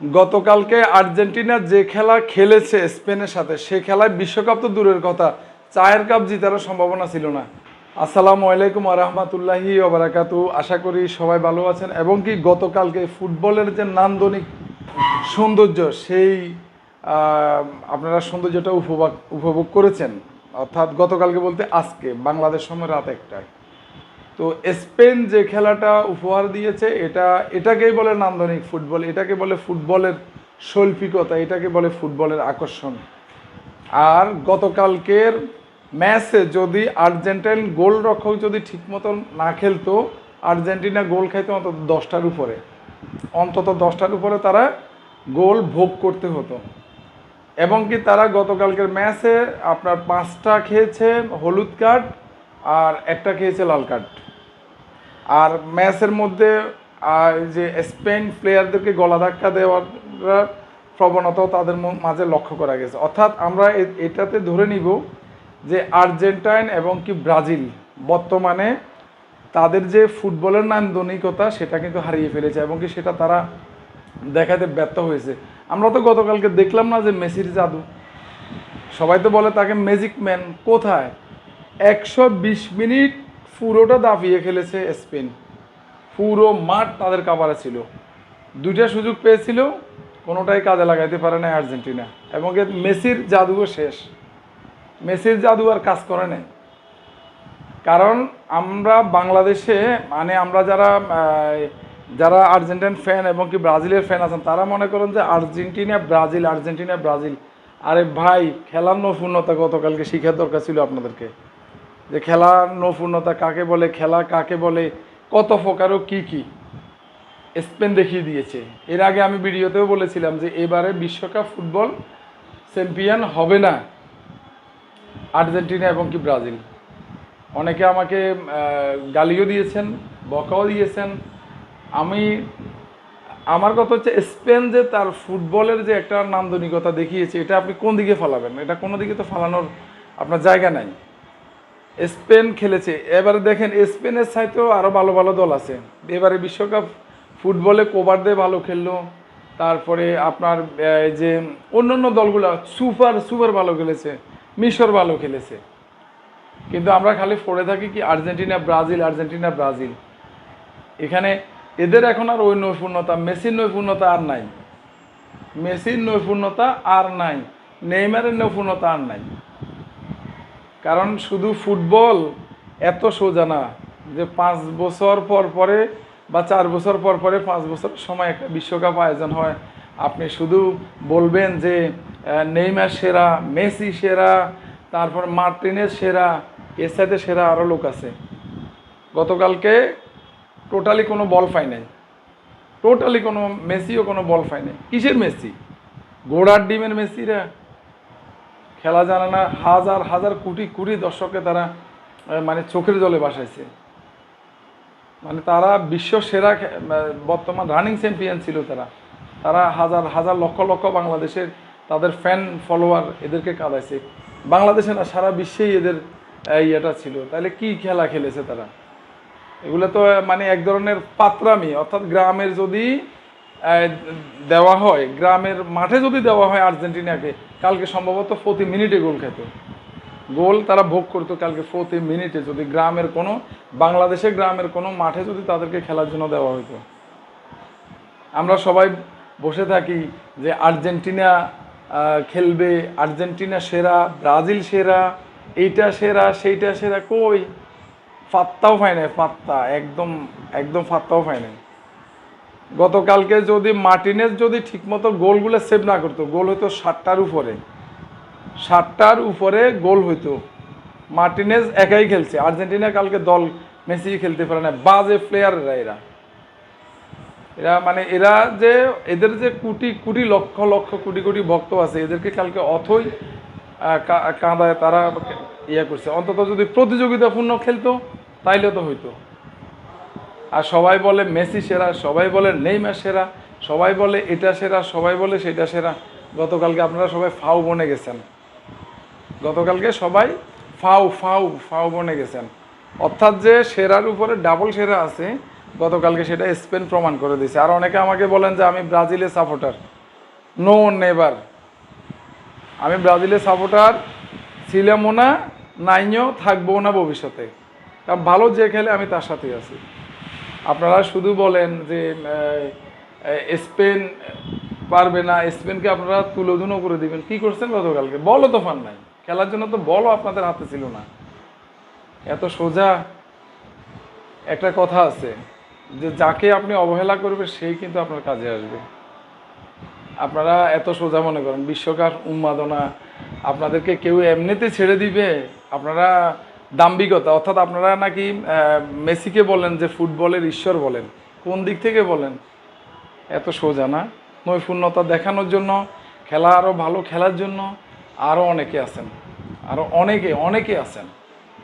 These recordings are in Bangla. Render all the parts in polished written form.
গতকালকে আর্জেন্টিনা যে খেলা খেলেছে স্পেনের সাথে, সে খেলায় বিশ্বকাপ তো দূরের কথা, চায়ের কাপ জিতারও সম্ভাবনা ছিল না। আসসালামু আলাইকুম আরহামাতুল্লাহি ওবারাকাতু। আশা করি সবাই ভালো আছেন এবং কি গতকালকে ফুটবলের যে নান্দনিক সৌন্দর্য, সেই আপনারা সৌন্দর্যটা উপভোগ করেছেন। অর্থাৎ গতকালকে বলতে আজকে বাংলাদেশ সময় রাত 1টায়। তো স্পেন যে খেলাটা উপহার দিয়েছে, এটাকেই বলে নান্দনিক ফুটবল, এটাকে বলে ফুটবলের শৈল্পিকতা, এটাকে বলে ফুটবলের আকর্ষণ। আর গতকালকের ম্যাচে যদি আর্জেন্টাইন গোলরক্ষক যদি ঠিকমতো না খেলতো, আর্জেন্টিনা গোল খাইতো অন্তত 10টার উপরে, অন্তত 10টার উপরে তারা গোল ভোগ করতে হতো। এবং কি তারা গতকালকের ম্যাচে আপনার 5টা খেয়েছে হলুদ কার্ড আর একটা খেয়েছে লাল কার্ড। আর ম্যাচের মধ্যে যে স্পেন প্লেয়ারদেরকে গলা ধাক্কা দেওয়ার প্রবণতাও তাদের মাঝে লক্ষ্য করা গেছে। অর্থাৎ আমরা এটাতে ধরে নিব যে আর্জেন্টাইন এবং কি ব্রাজিল বর্তমানে তাদের যে ফুটবলের নান্দনিকতা সেটা কিন্তু হারিয়ে ফেলেছে এবং কি সেটা তারা দেখাতে ব্যর্থ হয়েছে। আমরা তো গতকালকে দেখলাম না যে মেসির জাদু, সবাই তো বলে তাকে ম্যাজিক ম্যান। কোথায়? 120 মিনিট পুরোটা দাপিয়ে খেলেছে স্পেন, পুরো মাঠ তাদের কাভারে ছিল, 2টা সুযোগ পেয়েছিল, কোনোটাই কাজে লাগাইতে পারে না আর্জেন্টিনা। এবং মেসির জাদুও শেষ, মেসির জাদু আর কাজ করে না। কারণ আমরা বাংলাদেশে মানে আমরা যারা আর্জেন্টাইন ফ্যান এবং কি ব্রাজিলের ফ্যান আছেন, তারা মনে করেন যে আর্জেন্টিনা ব্রাজিল, আর্জেন্টিনা ব্রাজিল। আরে ভাই, খেলার নৈপুণ্যতা গতকালকে শিখার দরকার ছিল আপনাদেরকে, যে খেলার নৈপুণ্যতা কাকে বলে, খেলা কাকে বলে, কত প্রকারও কি স্পেন দেখিয়ে দিয়েছে। এর আগে আমি ভিডিওতেও বলেছিলাম যে এবারে বিশ্বকাপ ফুটবল চ্যাম্পিয়ন হবে না আর্জেন্টিনা এবং কি ব্রাজিল। অনেকে আমাকে গালিও দিয়েছেন, বকাও দিয়েছেন। আমার কথা হচ্ছে, স্পেন যে তার ফুটবলের যে একটা নান্দনিকতা দেখিয়েছে, এটা আপনি কোন দিকে ফালাবেন? এটা কোনো দিকে তো ফালানোর আপনার জায়গা নাই। স্পেন খেলেছে, এবারে দেখেন স্পেনের চাইতেও আরও ভালো ভালো দল আছে। এবারে বিশ্বকাপ ফুটবলে কোবারদে ভালো খেললো, তারপরে আপনার যে অন্য দলগুলো সুপার ভালো খেলেছে, মিশর ভালো খেলেছে। কিন্তু আমরা খালি পড়ে থাকি কি আর্জেন্টিনা ব্রাজিল, আর্জেন্টিনা ব্রাজিল। এখানে এদের এখন আর ওই নৈপুণ্যতা, মেসির নৈপুণ্যতা আর নাই, মেসির নৈপুণ্যতা আর নাই, নেইমারের নৈপুণ্যতা আর নাই। কারণ শুধু ফুটবল এত সোজা না যে 5 বছর পর পরে বা 4 বছর পর পরে 5 বছর সময় একটা বিশ্বকাপ আয়োজন হয়, আপনি শুধু বলবেন যে নেইমার সেরা, মেসি সেরা, তারপর মার্টিনেজ সেরা, এর সাথে সেরা আরও লোক আছে। গতকালকে টোটালি কোনো বল পাই নাই, টোটালি কোনো মেসিও কোনো বল পাই নাই। কিসের মেসি? ঘোড়ার ডিমের মেসিরা খেলা জানে না। হাজার হাজার কোটি দর্শককে তারা মানে চোখের জলে ভাসাইছে। মানে তারা বিশ্ব সেরা বর্তমান রানিং চ্যাম্পিয়ন ছিল। তারা হাজার হাজার লক্ষ বাংলাদেশের তাদের ফ্যান ফলোয়ার এদেরকে কাঁদাইছে। বাংলাদেশে না, সারা বিশ্বেই এদের ইয়েটা ছিল। তাহলে কি খেলা খেলেছে তারা? এগুলো তো মানে এক ধরনের পাতরামি। অর্থাৎ গ্রামের যদি দেওয়া হয়, গ্রামের মাঠে যদি দেওয়া হয় আর্জেন্টিনাকে, কালকে সম্ভবত প্রতি মিনিটে গোল খেত, গোল তারা ভোগ করতো কালকে প্রতি মিনিটে, যদি গ্রামের কোনো বাংলাদেশের গ্রামের কোনো মাঠে যদি তাদেরকে খেলার জন্য দেওয়া হতো। আমরা সবাই বসে থাকি যে আর্জেন্টিনা খেলবে, আর্জেন্টিনা সেরা, ব্রাজিল সেরা, এইটা সেরা, সেইটা সেরা। কই? পাত্তাও পায় না, পাত্তা একদম পাত্তাও পায় না। গতকালকে যদি মার্টিনেজ যদি ঠিকমতো গোলগুলো সেভ না করতো, গোল হতো 60টার উপরে গোল হইতো। মার্টিনেজ একাই খেলছে, আর্জেন্টিনা কালকে দল মেসি খেলতে পারে না। বাজে প্লেয়াররা এরা মানে এদের যে কোটি লক্ষ কোটি ভক্ত আছে, এদেরকে কালকে অথই কাঁদায় তারা করছে। অন্তত যদি প্রতিযোগিতাপূর্ণ খেলতো তাইলে তো হইতো। আর সবাই বলে মেসি সেরা, সবাই বলে নেইমার সেরা, সবাই বলে এটা সেরা, সবাই বলে সেটা সেরা। গতকালকে আপনারা সবাই ফাউ বনে গেছেন, গতকালকে সবাই ফাউ বনে গেছেন। অর্থাৎ যে সেরার উপরে ডাবল সেরা আছে, গতকালকে সেটা স্পেন প্রমাণ করে দিয়েছে। আর অনেকে আমাকে বলেন যে আমি ব্রাজিলের সাপোর্টার। No never. আমি ব্রাজিলের সাপোর্টার ছিলামও না, নাইও থাকবো না ভবিষ্যতে। কারণ ভালো যে খেলে আমি তার সাথেই আছি। আপনারা শুধু বলেন যে স্পেন পারবে না, স্পেনকে আপনারা তুলোধুনো করে দিবেন। কি করছেন গতকালকে? বলও তো ফান নাই, খেলার জন্য তো বলও আপনাদের হাতে ছিল না। এত সোজা একটা কথা আছে যে যাকে আপনি অবহেলা করবে সেই কিন্তু আপনার কাজে আসবে। আপনারা এত সোজা মনে করেন বিশ্বকাপ উন্মাদনা আপনাদেরকে কেউ এমনিতে ছেড়ে দিবে? আপনারা দাম্ভিকতা, অর্থাৎ আপনারা নাকি মেসিকে বলেন যে ফুটবলের ঈশ্বর বলেন। কোন দিক থেকে বলেন? এত সোজা না। নৈপুণ্যতা দেখানোর জন্য, খেলা আরও ভালো খেলার জন্য আরও অনেকে আছেন, আরও অনেকে আছেন,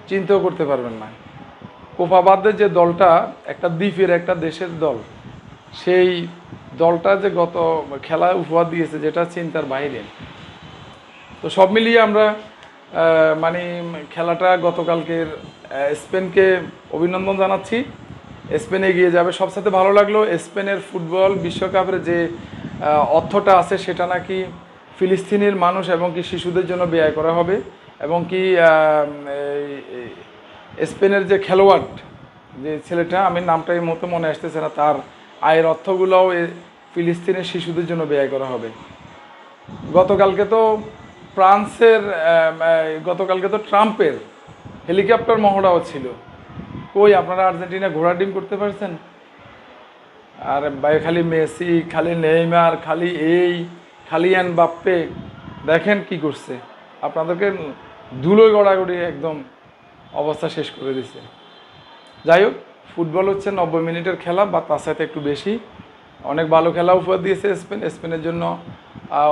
চিন্তাও করতে পারবেন না। কোপাবাদের যে দলটা একটা দ্বীপের একটা দেশের দল, সেই দলটা যে গত খেলা উপহার দিয়েছে যেটা চিন্তার বাইরে। তো সব মিলিয়ে আমরা মানে খেলাটা গতকালকের স্পেনকে অভিনন্দন জানাচ্ছি। স্পেন এগিয়ে যাবে। সবসাথে ভালো লাগলো স্পেনের ফুটবল বিশ্বকাপের যে অর্থটা আছে সেটা নাকি ফিলিস্তিনের মানুষ এবং কি শিশুদের জন্য ব্যয় করা হবে, এবং কি স্পেনের যে খেলোয়াড় যে ছেলেটা, আমি নামটা এই মুহূর্তে মনে আসতেছে না, তার আয়ের অর্থগুলোও ফিলিস্তিনের শিশুদের জন্য ব্যয় করা হবে। গতকালকে তো ফ্রান্সের গতকালকে তো ট্রাম্পের হেলিকপ্টার মহড়াও ছিল। কই আপনারা আর্জেন্টিনা ঘোড়া ডিম করতে পারছেন? আর ভাই খালি মেসি, খালি নেইমার, খালি এমবাপ্পে, দেখেন কি করছে আপনাদেরকে, ধুলোয় গড়াগড়ি একদম অবস্থা শেষ করে দিছে। যাই হোক, ফুটবল হচ্ছে 90 মিনিটের খেলা বা তার সাথে একটু বেশি। অনেক ভালো খেলা উপহার দিয়েছে স্পেন। স্পেনের জন্য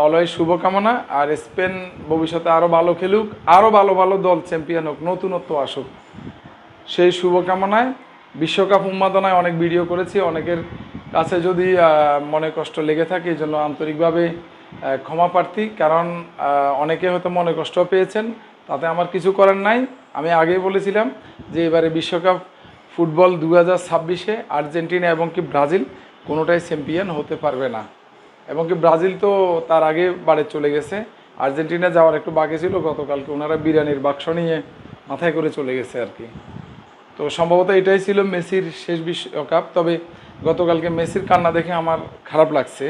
অলওয়েজ শুভকামনা। আর স্পেন ভবিষ্যতে আরও ভালো খেলুক, আরও ভালো ভালো দল চ্যাম্পিয়ন হোক, নতুনত্ব আসুক, সেই শুভকামনায়। বিশ্বকাপ উন্মাদনায় অনেক ভিডিও করেছি, অনেকের কাছে যদি মনে কষ্ট লেগে থাকে এই জন্য আন্তরিকভাবে ক্ষমা প্রার্থী। কারণ অনেকে হয়তো মনে কষ্ট পেয়েছেন, তাতে আমার কিছু করার নাই। আমি আগেই বলেছিলাম যে এবারে বিশ্বকাপ ফুটবল 2026-এ আর্জেন্টিনা এবং কি ব্রাজিল কোনোটাই চ্যাম্পিয়ন হতে পারবে না। এবং কি ব্রাজিল তো তার আগে বাড়ি চলে গেছে, আর্জেন্টিনা যাওয়ার একটু বাকি ছিল। গতকালকে ওনারা বিরিয়ানির বাক্স নিয়ে মাথায় করে চলে গেছে আর কি। তো সম্ভবত এটাই ছিল মেসির শেষ বিশ্বকাপ। তবে গতকালকে মেসির কান্না দেখে আমার খারাপ লাগছে।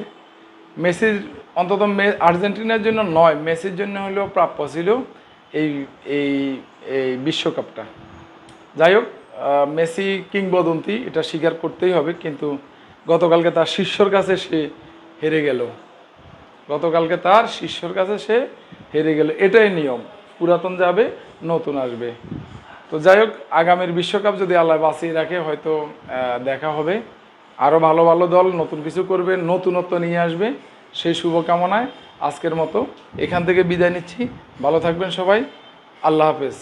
মেসির অন্তত আর্জেন্টিনার জন্য নয়, মেসির জন্য হলেও প্রাপ্য ছিল এই এই এই বিশ্বকাপটা। যাই হোক, মেসি কিংবদন্তি, এটা স্বীকার করতেই হবে। কিন্তু গতকালকে তার শিষ্যর কাছে সে হেরে গেল। গতকালকে তার শিষ্যর কাছে সে হেরে গেল। এটাই নিয়ম, পুরাতন যাবে, নতুন আসবে। তো যাই হোক, আগামীর বিশ্বকাপ যদি আল্লাহ বাঁচিয়ে রাখে হয়তো দেখা হবে। আরও ভালো ভালো দল নতুন কিছু করবে, নতুনত্ব নিয়ে আসবে, সেই শুভকামনায় আজকের মতো এখান থেকে বিদায় নিচ্ছি। ভালো থাকবেন সবাই, আল্লাহ হাফেজ।